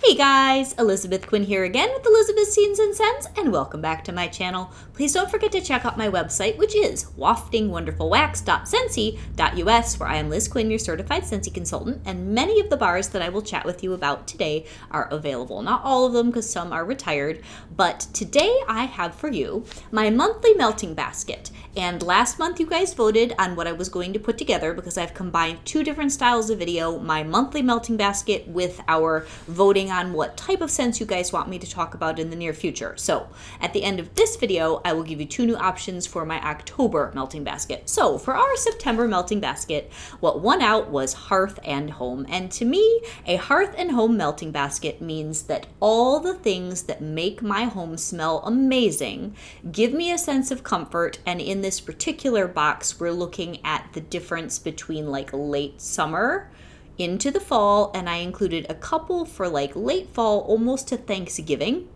Hey guys, Elizabeth Quinn here again with Elizabeth's Scenes and Scents, and welcome back to my channel. Please don't forget to check out my website, which is waftingwonderfulwax.scentsy.us, where I am Liz Quinn, your certified Scentsy consultant, and many of the bars that I will chat with you about today are available. Not all of them, because some are retired, but today I have for you my monthly melting basket. And last month you guys voted on what I was going to put together because I've combined two different styles of video, my monthly melting basket with our voting on what type of scents you guys want me to talk about in the near future. So at the end of this video, I will give you two new options for my October melting basket. So for our September melting basket, what won out was Hearth and Home. And to me, a Hearth and Home melting basket means that all the things that make my home smell amazing give me a sense of comfort. And in this particular box, we're looking at the difference between like late summer into the fall, and I included a couple for like late fall almost to Thanksgiving,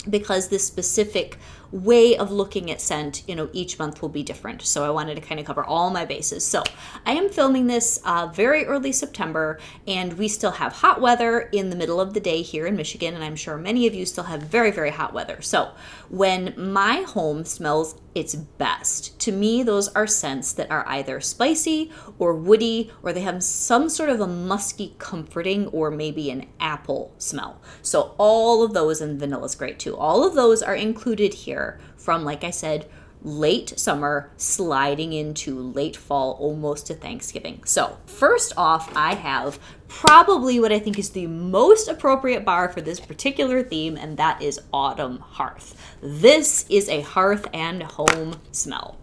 because this specific way of looking at scent, each month will be different. So I wanted to kind of cover all my bases. So I am filming this very early September, and we still have hot weather in the middle of the day here in Michigan, and I'm sure many of you still have very, very hot weather. So when my home smells its best, to me, those are scents that are either spicy or woody, or they have some sort of a musky, comforting, or maybe an apple smell. So all of those, and vanilla is great too, all of those are included here from, like I said, late summer sliding into late fall, almost to Thanksgiving. So first off, I have probably what I think is the most appropriate bar for this particular theme, and that is Autumn Hearth. This is a Hearth and Home smell.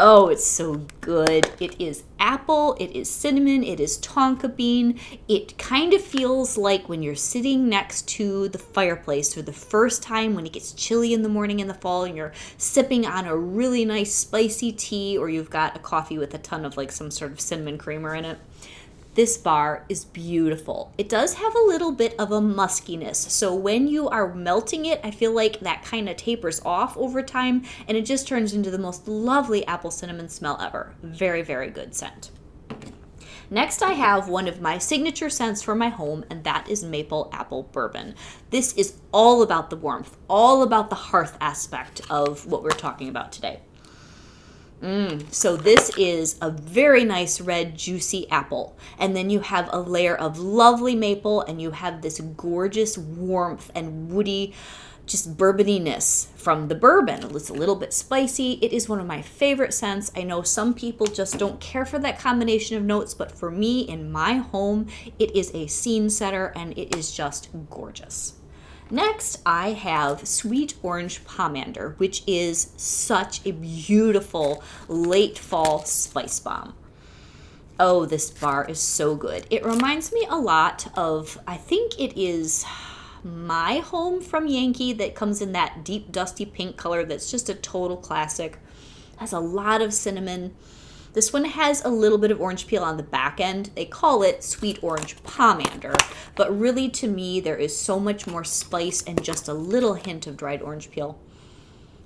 Oh, it's so good. It is apple, it is cinnamon, it is tonka bean. It kind of feels like when you're sitting next to the fireplace for the first time when it gets chilly in the morning in the fall and you're sipping on a really nice spicy tea, or you've got a coffee with a ton of like some sort of cinnamon creamer in it. This bar is beautiful. It does have a little bit of a muskiness. So when you are melting it, I feel like that kind of tapers off over time, and it just turns into the most lovely apple cinnamon smell ever. Very, very good scent. Next, I have one of my signature scents for my home, and that is maple apple bourbon. This is all about the warmth, all about the hearth aspect of what we're talking about today. So this is a very nice red juicy apple, and then you have a layer of lovely maple, and you have this gorgeous warmth and woody just bourboniness from the bourbon. It's a little bit spicy. It is one of my favorite scents. I know some people just don't care for that combination of notes, but for me in my home, it is a scene setter, and it is just gorgeous. Next, I have Sweet Orange Pomander, which is such a beautiful late fall spice bomb. Oh, this bar is so good. It reminds me a lot of, I think it is My Home from Yankee, that comes in that deep dusty pink color that's just a total classic. Has a lot of cinnamon. This one has a little bit of orange peel on the back end. They call it Sweet Orange Pomander, but really to me there is so much more spice and just a little hint of dried orange peel.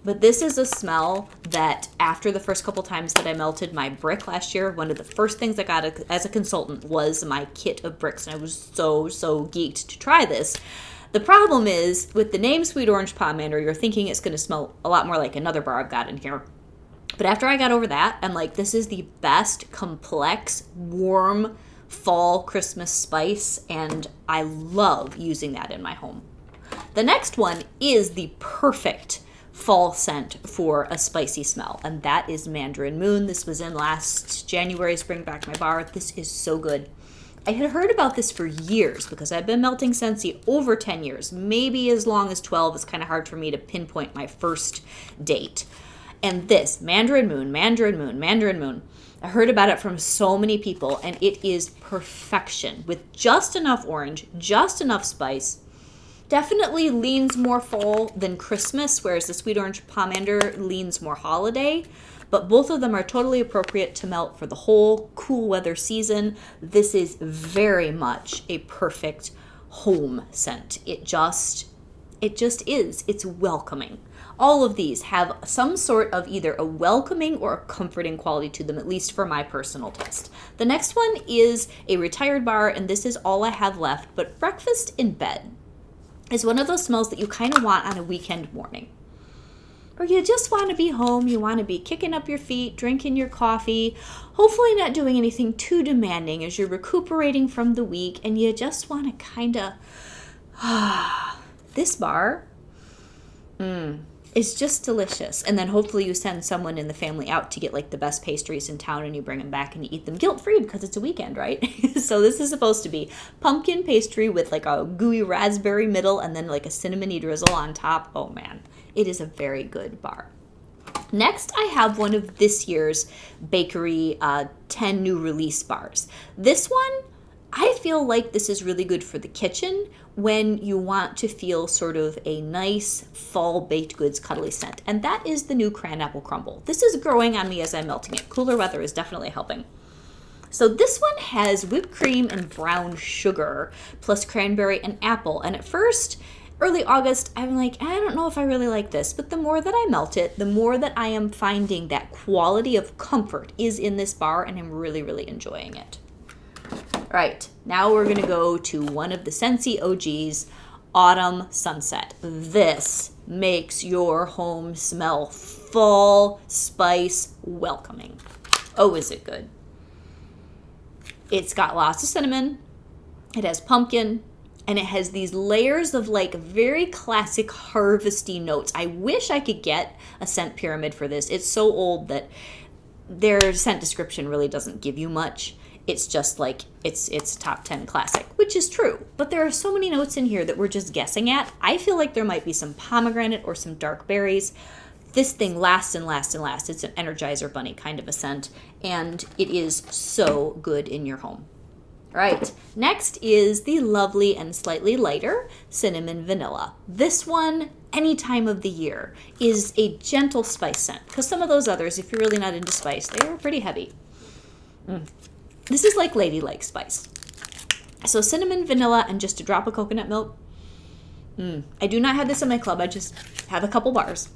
But this is a smell that after the first couple times that I melted my brick last year, one of the first things I got as a consultant was my kit of bricks, and I was so geeked to try this. The problem is, with the name Sweet Orange Pomander, you're thinking it's going to smell a lot more like another bar I've got in here. But after I got over that, I'm like, this is the best complex, warm fall Christmas spice, and I love using that in my home. The next one is the perfect fall scent for a spicy smell, and that is Mandarin Moon. This was in last January's Bring Back My Bar. This is so good. I had heard about this for years because I've been melting Scentsy over 10 years, maybe as long as 12. It's kind of hard for me to pinpoint my first date. And this, Mandarin Moon, I heard about it from so many people, and it is perfection with just enough orange, just enough spice. Definitely leans more fall than Christmas, whereas the Sweet Orange Pomander leans more holiday. But both of them are totally appropriate to melt for the whole cool weather season. This is very much a perfect home scent. It just is. It's welcoming. All of these have some sort of either a welcoming or a comforting quality to them, at least for my personal taste. The next one is a retired bar, and this is all I have left, but breakfast in bed is one of those smells that you kind of want on a weekend morning. Or you just want to be home, you want to be kicking up your feet, drinking your coffee, hopefully not doing anything too demanding as you're recuperating from the week, and you just want to kind of, this bar is just delicious. And then hopefully you send someone in the family out to get like the best pastries in town, and you bring them back and you eat them guilt-free because it's a weekend, right? So this is supposed to be pumpkin pastry with like a gooey raspberry middle and then like a cinnamony drizzle on top. Oh man. It is a very good bar. Next, I have one of this year's bakery 10 new release bars. This one, I feel like this is really good for the kitchen when you want to feel sort of a nice fall baked goods cuddly scent. And that is the new cran apple crumble. This is growing on me as I'm melting it. Cooler weather is definitely helping. So this one has whipped cream and brown sugar plus cranberry and apple. And at first, early August, I'm like, I don't know if I really like this. But the more that I melt it, the more that I am finding that quality of comfort is in this bar, and I'm really, really enjoying it. All right, now we're gonna go to one of the Scentsy OGs, Autumn Sunset. This makes your home smell fall spice welcoming. Oh, is it good? It's got lots of cinnamon, it has pumpkin, and it has these layers of like very classic harvesty notes. I wish I could get a scent pyramid for this. It's so old that their scent description really doesn't give you much. It's just like, it's a top 10 classic, which is true. But there are so many notes in here that we're just guessing at. I feel like there might be some pomegranate or some dark berries. This thing lasts and lasts and lasts. It's an Energizer Bunny kind of a scent, and it is so good in your home. All right, next is the lovely and slightly lighter Cinnamon Vanilla. This one, any time of the year, is a gentle spice scent, because some of those others, if you're really not into spice, they are pretty heavy. This is like ladylike spice. So cinnamon, vanilla, and just a drop of coconut milk. I do not have this in my club. I just have a couple bars.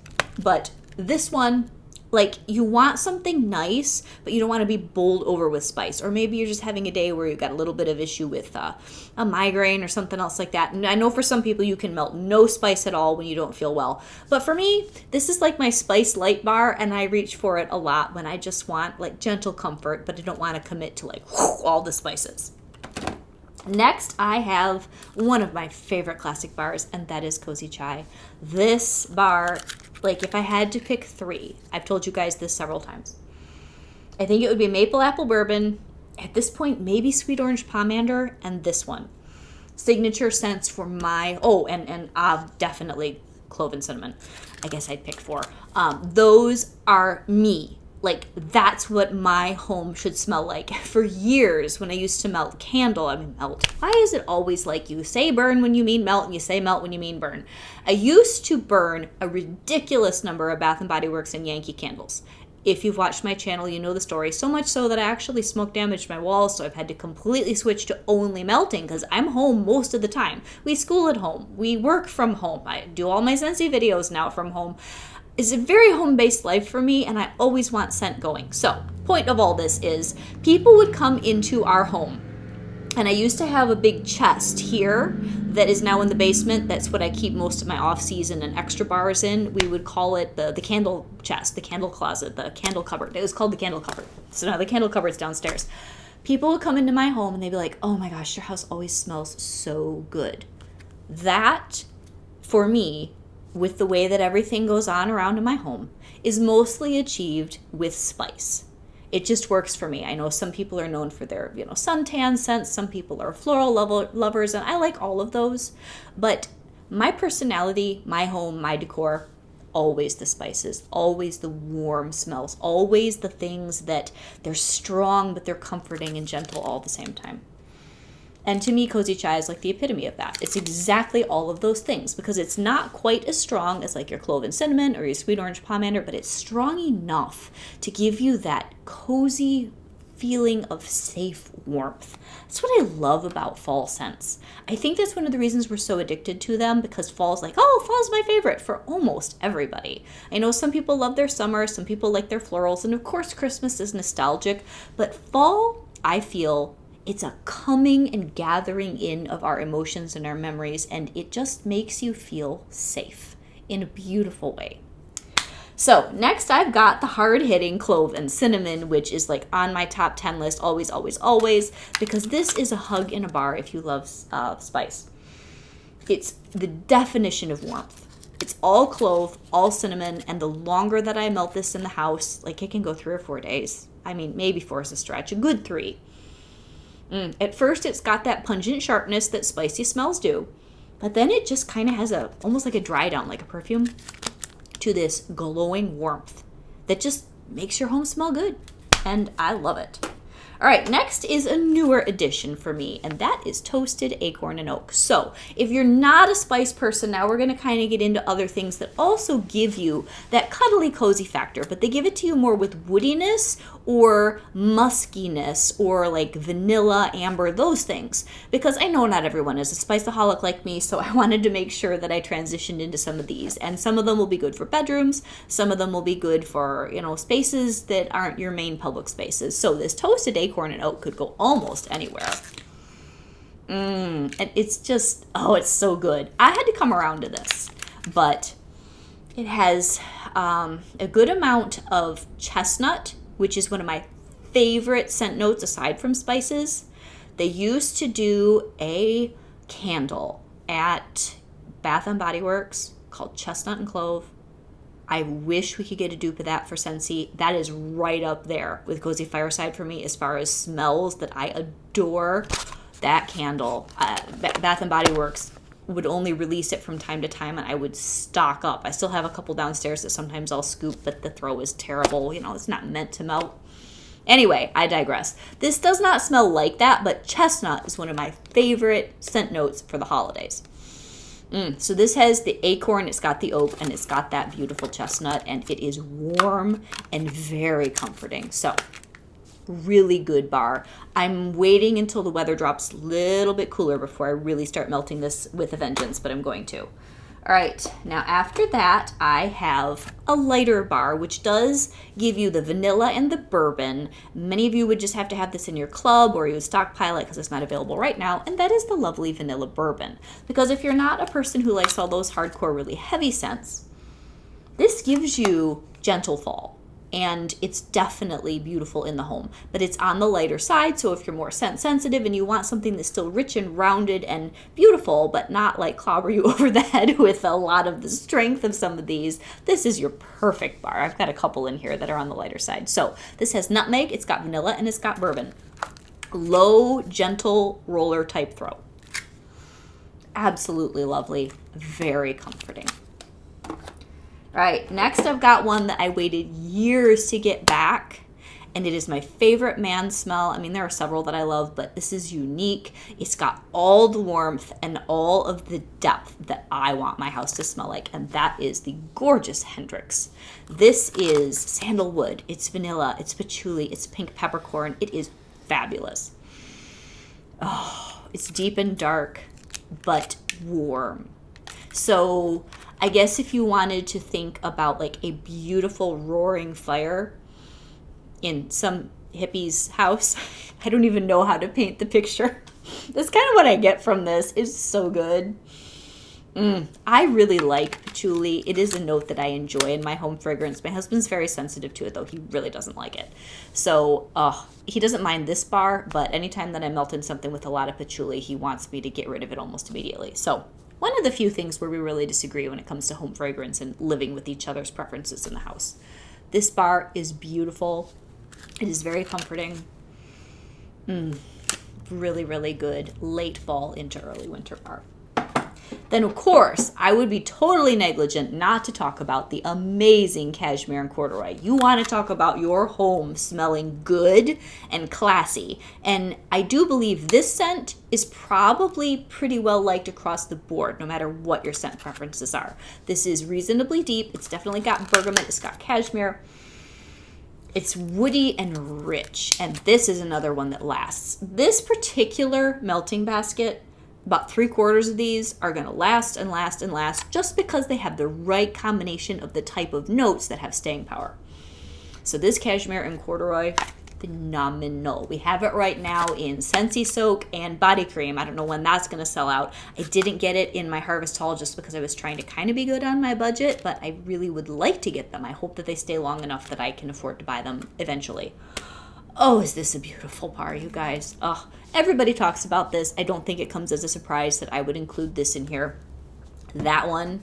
But this one, like, you want something nice, but you don't want to be bowled over with spice. Or maybe you're just having a day where you've got a little bit of issue with a migraine or something else like that. And I know for some people you can melt no spice at all when you don't feel well. But for me, this is like my spice light bar, and I reach for it a lot when I just want like gentle comfort, but I don't want to commit to like all the spices. Next, I have one of my favorite classic bars, and that is Cozy Chai. This bar, like if I had to pick three, I've told you guys this several times. I think it would be maple apple bourbon, at this point maybe sweet orange pomander, and this one. Signature scents for my, and definitely clove and cinnamon. I guess I'd pick four. Those are me. Like, that's what my home should smell like. For years, when I used to melt melt. Why is it always like you say burn when you mean melt, and you say melt when you mean burn? I used to burn a ridiculous number of Bath & Body Works and Yankee candles. If you've watched my channel, you know the story. So much so that I actually smoke damaged my walls, so I've had to completely switch to only melting because I'm home most of the time. We school at home. We work from home. I do all my Scentsy videos now from home. It's a very home-based life for me, and I always want scent going. So, point of all this is, people would come into our home, and I used to have a big chest here that is now in the basement. That's what I keep most of my off-season and extra bars in. We would call it the candle chest, the candle closet, the candle cupboard. It was called the candle cupboard. So now the candle cupboard's downstairs. People would come into my home, and they'd be like, oh my gosh, your house always smells so good. That, for me, with the way that everything goes on around in my home, is mostly achieved with spice. It just works for me. I know some people are known for their, suntan scents. Some people are floral lovers, and I like all of those. But my personality, my home, my decor, always the spices, always the warm smells, always the things that they're strong, but they're comforting and gentle all at the same time. And to me, Cozy Chai is like the epitome of that. It's exactly all of those things, because it's not quite as strong as like your clove and cinnamon or your sweet orange pomander, but it's strong enough to give you that cozy feeling of safe warmth. That's what I love about fall scents. I think that's one of the reasons we're so addicted to them, because fall's like, oh, fall's my favorite for almost everybody. I know some people love their summer, some people like their florals, and of course Christmas is nostalgic, but fall, I feel, it's a coming and gathering in of our emotions and our memories, and it just makes you feel safe in a beautiful way. So next I've got the hard-hitting clove and cinnamon, which is like on my top 10 list, always, always, always, because this is a hug in a bar if you love spice. It's the definition of warmth. It's all clove, all cinnamon, and the longer that I melt this in the house, like it can go 3 or 4 days. I mean, maybe 4 is a stretch, a good 3. At first it's got that pungent sharpness that spicy smells do, but then it just kind of has almost like a dry down, like a perfume, to this glowing warmth that just makes your home smell good, and I love it. All right, next is a newer addition for me, and that is toasted acorn and oak. So if you're not a spice person, now we're going to kind of get into other things that also give you that cuddly, cozy factor, but they give it to you more with woodiness or muskiness or like vanilla, amber, those things. Because I know not everyone is a spiceaholic like me, so I wanted to make sure that I transitioned into some of these. And some of them will be good for bedrooms, some of them will be good for, spaces that aren't your main public spaces. So this toasted acorn and oak could go almost anywhere. And it's just, it's so good. I had to come around to this, but it has a good amount of chestnut, which is one of my favorite scent notes aside from spices. They used to do a candle at Bath and Body Works called Chestnut and Clove. I wish we could get a dupe of that for Scentsy. That is right up there with Cozy Fireside for me as far as smells that I adore. That candle, Bath and Body Works would only release it from time to time, and I would stock up. I still have a couple downstairs that sometimes I'll scoop, but the throw is terrible. It's not meant to melt. Anyway, I digress. This does not smell like that, but chestnut is one of my favorite scent notes for the holidays. So this has the acorn, it's got the oak, and it's got that beautiful chestnut, and it is warm and very comforting. So, really good bar. I'm waiting until the weather drops a little bit cooler before I really start melting this with a vengeance, but I'm going to. All right, now after that, I have a lighter bar, which does give you the vanilla and the bourbon. Many of you would just have to have this in your club, or you would stockpile it because it's not available right now, and that is the lovely vanilla bourbon. Because if you're not a person who likes all those hardcore, really heavy scents, this gives you gentle fall. And it's definitely beautiful in the home, but it's on the lighter side. So if you're more scent sensitive and you want something that's still rich and rounded and beautiful, but not like clobber you over the head with a lot of the strength of some of these, this is your perfect bar. I've got a couple in here that are on the lighter side. So this has nutmeg, it's got vanilla, and it's got bourbon. Low, gentle roller type throw. Absolutely lovely, very comforting. All right, next I've got one that I waited years to get back, and it is my favorite man smell. I mean, there are several that I love, but this is unique. It's got all the warmth and all of the depth that I want my house to smell like, and that is the gorgeous Hendrix. This is sandalwood, it's vanilla, it's patchouli, it's pink peppercorn. It is fabulous. Oh, it's deep and dark, but warm. So I guess if you wanted to think about like a beautiful roaring fire in some hippie's house, I don't even know how to paint the picture. That's kind of what I get from this. It's so good. I really like patchouli. It is a note that I enjoy in my home fragrance. My husband's very sensitive to it, though. He really doesn't like it. So he doesn't mind this bar, but anytime that I melt in something with a lot of patchouli, he wants me to get rid of it almost immediately. So one of the few things where we really disagree when it comes to home fragrance and living with each other's preferences in the house. This bar is beautiful. It is very comforting. Really, really good late fall into early winter bar. Then, of course, I would be totally negligent not to talk about the amazing cashmere and corduroy. You want to talk about your home smelling good and classy. And I do believe this scent is probably pretty well liked across the board, no matter what your scent preferences are. This is reasonably deep. It's definitely got bergamot. It's got cashmere. It's woody and rich, and this is another one that lasts. This particular melting basket, about 3/4 of these are going to last and last and last just because they have the right combination of the type of notes that have staying power. So this cashmere and corduroy, phenomenal. We have it right now in Scentsy Soak and body cream. I don't know when that's going to sell out. I didn't get it in my Harvest haul just because I was trying to kind of be good on my budget, but I really would like to get them. I hope that they stay long enough that I can afford to buy them eventually. Oh, is this a beautiful bar, you guys? Oh, everybody talks about this. I don't think it comes as a surprise that I would include this in here. That one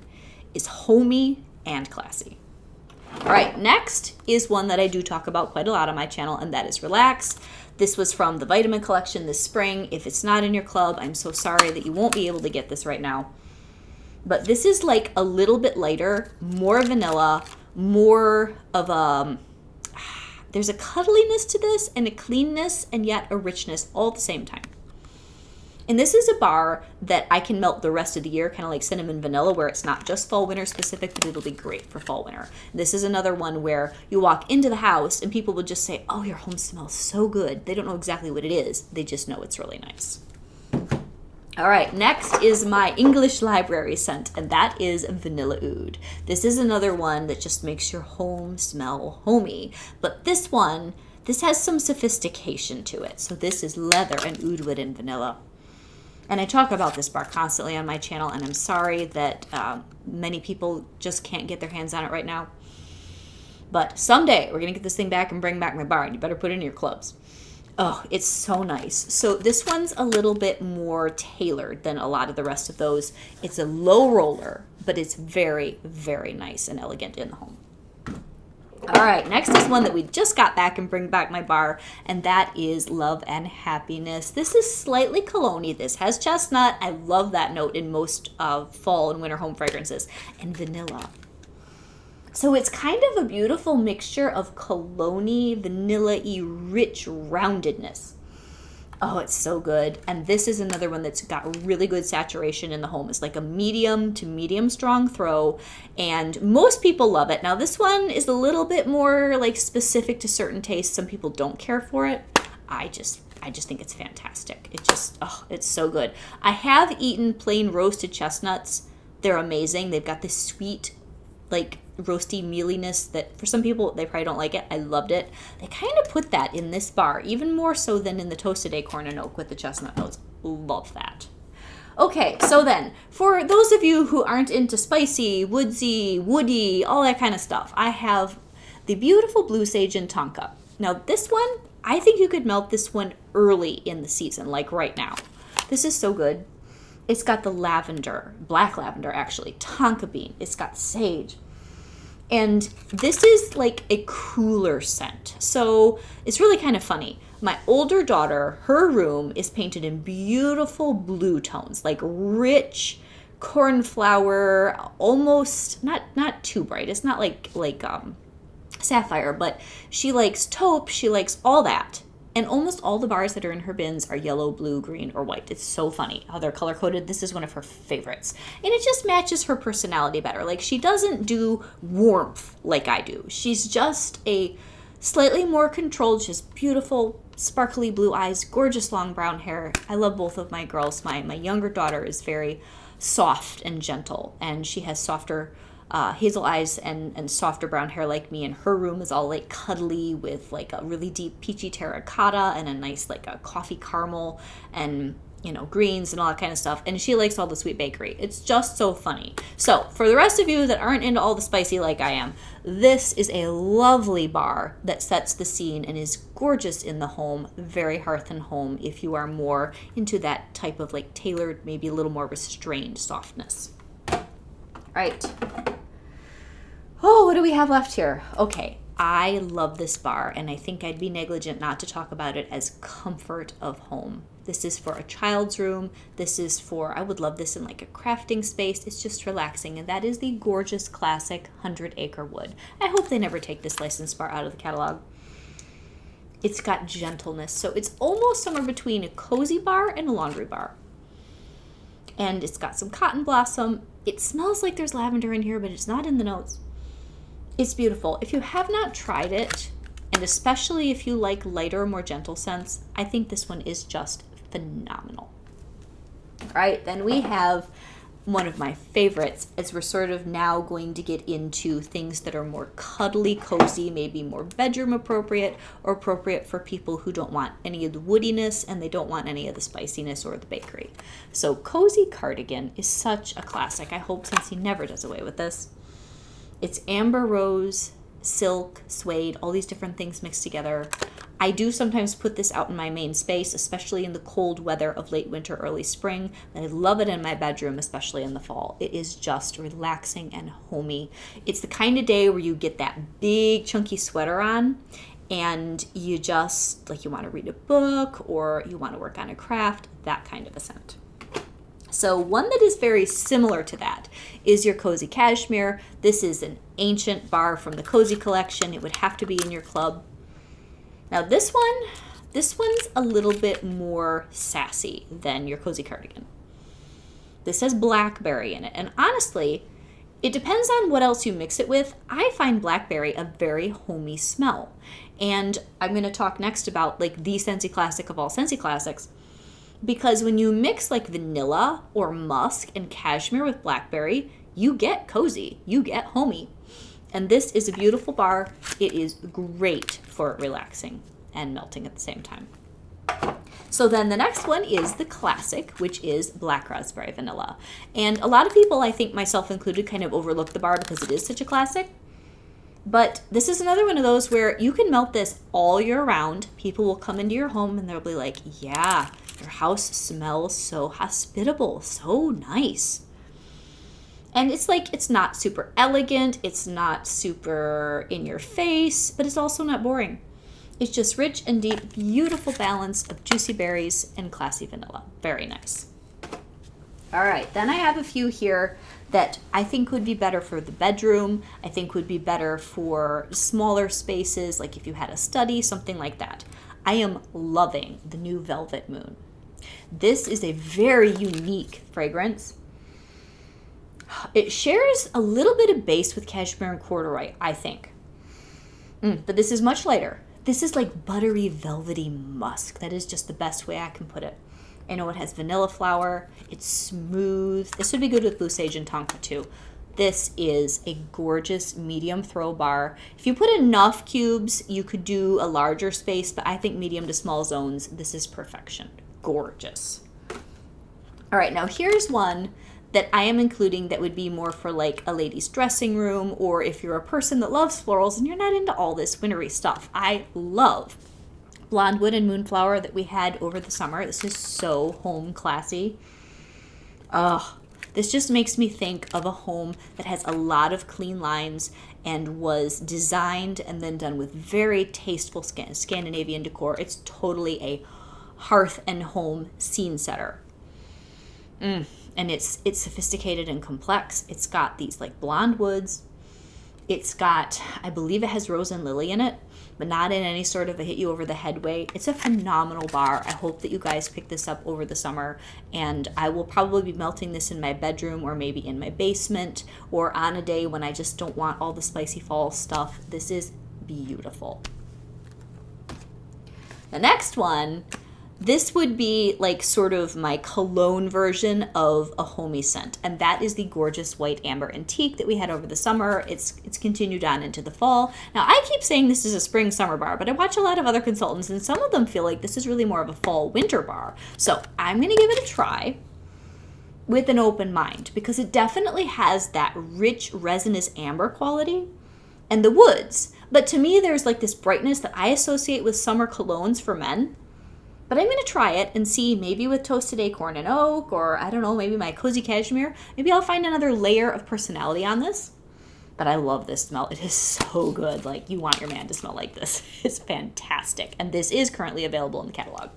is homey and classy. All right, next is one that I do talk about quite a lot on my channel, and that is Relax. This was from the Vitamin Collection this spring. If it's not in your club, I'm so sorry that you won't be able to get this right now. But this is like a little bit lighter, more vanilla, more of a... There's a cuddliness to this and a cleanness and yet a richness all at the same time. And this is a bar that I can melt the rest of the year, kind of like cinnamon vanilla, where it's not just fall winter specific, but it'll be great for fall winter. This is another one where you walk into the house and people will just say, oh, your home smells so good. They don't know exactly what it is. They just know it's really nice. All right, next is my English library scent, and that is Vanilla Oud. This is another one that just makes your home smell homey. But this one, this has some sophistication to it. So this is leather and oudwood and vanilla. And I talk about this bar constantly on my channel, and I'm sorry that many people just can't get their hands on it right now. But someday we're going to get this thing back and bring back my bar, and you better put it in your clubs. Oh, it's so nice. So this one's a little bit more tailored than a lot of the rest of those. It's a low roller, but it's very, very nice and elegant in the home. All right, next is one that we just got back and bring back my bar, and that is Love and Happiness. This is slightly cologne-y. This has chestnut. I love that note in most fall and winter home fragrances. And vanilla. So it's kind of a beautiful mixture of cologne-y, vanilla-y, rich roundedness. Oh, it's so good. And this is another one that's got really good saturation in the home. It's like a medium to medium strong throw, and most people love it. Now this one is a little bit more like specific to certain tastes. Some people don't care for it. I just think it's fantastic. It just, oh, it's so good. I have eaten plain roasted chestnuts. They're amazing. They've got this sweet, like roasty mealiness that for some people they probably don't like it. I loved it. They kind of put that in this bar, even more so than in the Toasted Acorn and Oak with the chestnut notes. Love that. Okay, so then for those of you who aren't into spicy, woodsy, woody, all that kind of stuff, I have the beautiful Blue Sage and Tonka. Now this one, I think you could melt this one early in the season, like right now. This is so good. It's got the lavender, black lavender actually, tonka bean. It's got sage. And this is like a cooler scent. So it's really kind of funny. My older daughter, her room is painted in beautiful blue tones, like rich cornflower, almost not too bright. It's not like sapphire, but she likes taupe. She likes all that. And almost all the bars that are in her bins are yellow, blue, green, or white. It's so funny how they're color-coded. This is one of her favorites. And it just matches her personality better. Like, she doesn't do warmth like I do. She's just a slightly more controlled, just beautiful, sparkly blue eyes, gorgeous long brown hair. I love both of my girls. My younger daughter is very soft and gentle, and she has softer hazel eyes and softer brown hair like me, and her room is all like cuddly with like a really deep peachy terracotta and a nice like a coffee caramel and, you know, greens and all that kind of stuff, and she likes all the sweet bakery. It's just so funny. So for the rest of you that aren't into all the spicy like I am, this is a lovely bar that sets the scene and is gorgeous in the home, very hearth and home if you are more into that type of like tailored, maybe a little more restrained softness. Right. Oh, what do we have left here? Okay, I love this bar, and I think I'd be negligent not to talk about it as comfort of home. This is for a child's room. This is for, I would love this in like a crafting space. It's just relaxing, and that is the gorgeous classic 100 Acre Wood. I hope they never take this licensed bar out of the catalog. It's got gentleness, so it's almost somewhere between a cozy bar and a laundry bar. And it's got some cotton blossom. It smells like there's lavender in here, but it's not in the notes. It's beautiful. If you have not tried it, And especially if you like lighter, more gentle scents, I think this one is just phenomenal. All right, then we have one of my favorites as we're sort of now going to get into things that are more cuddly, cozy, maybe more bedroom appropriate, or appropriate for people who don't want any of the woodiness and they don't want any of the spiciness or the bakery. So Cozy Cardigan is such a classic. I hope Scentsy never does away with this. It's amber rose, silk, suede, all these different things mixed together. I do sometimes put this out in my main space, especially in the cold weather of late winter, early spring. And I love it in my bedroom, especially in the fall. It is just relaxing and homey. It's the kind of day where you get that big chunky sweater on and you just, like, you want to read a book or you want to work on a craft, that kind of a scent. So one that is very similar to that is your Cozy Cashmere. This is an ancient bar from the Cozy collection. It would have to be in your club. Now this one's a little bit more sassy than your Cozy Cardigan. This has blackberry in it, and honestly, it depends on what else you mix it with. I find blackberry a very homey smell, and I'm going to talk next about like the Scentsy classic of all Scentsy classics, because when you mix like vanilla or musk and cashmere with blackberry, you get cozy, you get homey. And this is a beautiful bar. It is great for relaxing and melting at the same time. So then the next one is the classic, which is Black Raspberry Vanilla. And a lot of people, I think myself included, kind of overlook the bar because it is such a classic. But this is another one of those where you can melt this all year round. People will come into your home and they'll be like, yeah, your house smells so hospitable, so nice. And it's like, it's not super elegant, it's not super in your face, but it's also not boring. It's just rich and deep, beautiful balance of juicy berries and classy vanilla. Very nice. All right, then I have a few here that I think would be better for the bedroom. I think would be better for smaller spaces, like if you had a study, something like that. I am loving the new Velvet Moon. This is a very unique fragrance. It shares a little bit of base with cashmere and corduroy, I think. But this is much lighter. This is like buttery, velvety musk. That is just the best way I can put it. I know it has vanilla flower. It's smooth. This would be good with blue sage and tonka too. This is a gorgeous medium throw bar. If you put enough cubes, you could do a larger space, but I think medium to small zones, this is perfection. Gorgeous. All right, now here's one that I am including that would be more for like a lady's dressing room, or if you're a person that loves florals and you're not into all this wintry stuff. I love Blonde Wood and Moonflower that we had over the summer. This is so home classy. This just makes me think of a home that has a lot of clean lines and was designed and then done with very tasteful Scandinavian decor. It's totally a hearth and home scene setter. And it's sophisticated and complex. It's got these like blonde woods. It's got, I believe it has rose and lily in it, but not in any sort of a hit you over the head way. It's a phenomenal bar. I hope that you guys pick this up over the summer, and I will probably be melting this in my bedroom or maybe in my basement or on a day when I just don't want all the spicy fall stuff. This is beautiful. The next one, this would be like sort of my cologne version of a homey scent, and that is the gorgeous white amber antique that we had over the summer. It's continued on into the fall. Now, I keep saying this is a spring summer bar, but I watch a lot of other consultants, and some of them feel like this is really more of a fall winter bar. So I'm going to give it a try with an open mind, because it definitely has that rich resinous amber quality and the woods. But to me, there's like this brightness that I associate with summer colognes for men. But I'm going to try it and see, maybe with Toasted Acorn and Oak, or I don't know, maybe my Cozy Cashmere. Maybe I'll find another layer of personality on this. But I love this smell. It is so good. Like, you want your man to smell like this. It's fantastic. And this is currently available in the catalog.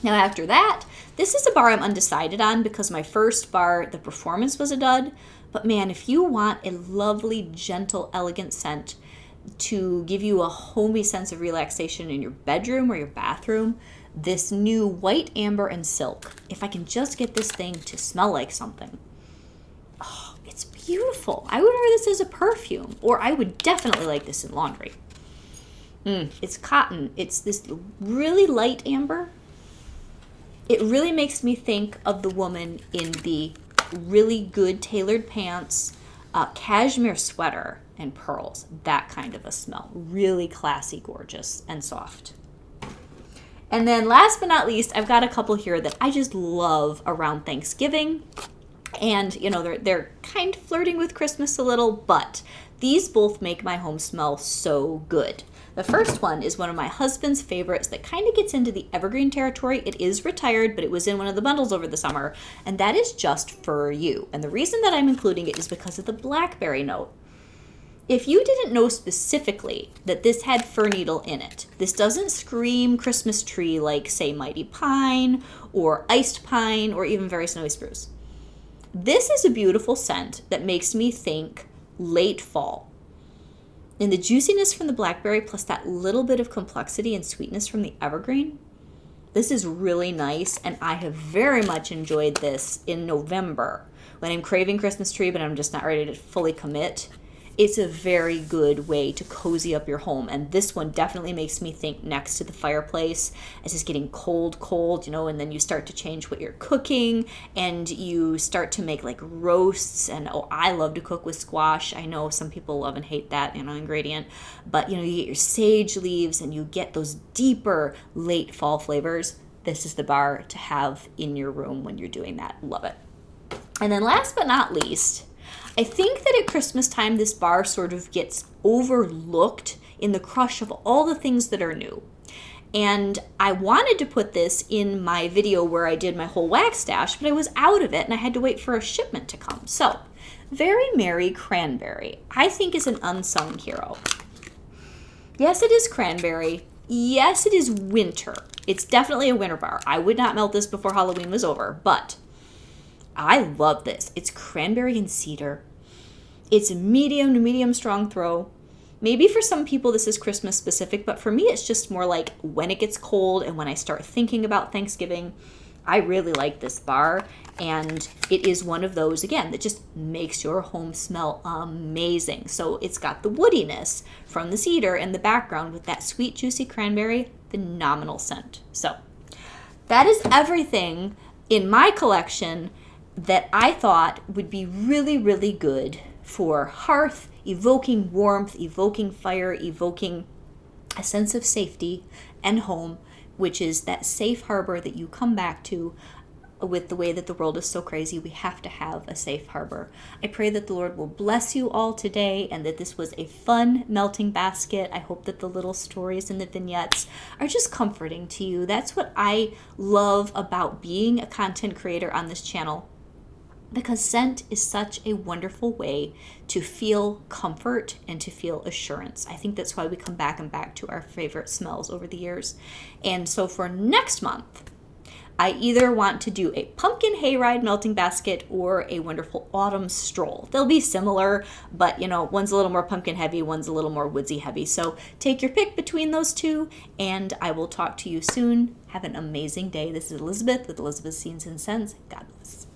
Now after that, this is a bar I'm undecided on because my first bar, the performance was a dud. But man, if you want a lovely, gentle, elegant scent to give you a homey sense of relaxation in your bedroom or your bathroom, this new white amber and silk, if I can just get this thing to smell like something, oh, it's beautiful. I would wear this as a perfume, or I would definitely like this in laundry. It's cotton. It's this really light amber. It really makes me think of the woman in the really good tailored pants, cashmere sweater, and pearls. That kind of a smell. Really classy, gorgeous, and soft. And then last but not least, I've got a couple here that I just love around Thanksgiving. And, you know, they're kind of flirting with Christmas a little, but these both make my home smell so good. The first one is one of my husband's favorites that kind of gets into the evergreen territory. It is retired, but it was in one of the bundles over the summer, and that is Just For You. And the reason that I'm including it is because of the blackberry note. If you didn't know specifically that this had fir needle in it, this doesn't scream Christmas tree like, say, mighty pine or iced pine or even very snowy spruce. This is a beautiful scent that makes me think late fall. And the juiciness from the blackberry plus that little bit of complexity and sweetness from the evergreen, this is really nice, and I have very much enjoyed this in November when I'm craving Christmas tree but I'm just not ready to fully commit. It's a very good way to cozy up your home, and this one definitely makes me think next to the fireplace as it's getting cold, you know, and then you start to change what you're cooking, and you start to make like roasts, and I love to cook with squash. I know some people love and hate that, you know, ingredient, but you know, you get your sage leaves and you get those deeper late fall flavors. This is the bar to have in your room when you're doing that. Love it. And then last but not least, I think that at Christmas time, this bar sort of gets overlooked in the crush of all the things that are new. And I wanted to put this in my video where I did my whole wax stash, but I was out of it and I had to wait for a shipment to come. So, Very Merry Cranberry, I think is an unsung hero. Yes, it is cranberry. Yes, it is winter. It's definitely a winter bar. I would not melt this before Halloween was over, but I love this. It's cranberry and cedar. It's a medium to medium strong throw. Maybe for some people this is Christmas specific, but for me it's just more like when it gets cold and when I start thinking about Thanksgiving. I really like this bar, and it is one of those, again, that just makes your home smell amazing. So it's got the woodiness from the cedar in the background with that sweet, juicy cranberry, phenomenal scent. So that is everything in my collection that I thought would be really, really good for hearth, evoking warmth, evoking fire, evoking a sense of safety and home, which is that safe harbor that you come back to. With the way that the world is so crazy, we have to have a safe harbor. I pray that the Lord will bless you all today and that this was a fun melting basket. I hope that the little stories and the vignettes are just comforting to you. That's what I love about being a content creator on this channel, because scent is such a wonderful way to feel comfort and to feel assurance. I think that's why we come back and back to our favorite smells over the years. And so for next month, I either want to do a pumpkin hayride melting basket or a wonderful autumn stroll. They'll be similar, but you know, one's a little more pumpkin heavy, one's a little more woodsy heavy. So take your pick between those two, and I will talk to you soon. Have an amazing day. This is Elizabeth with Elizabeth's Scenes and Scents. God bless.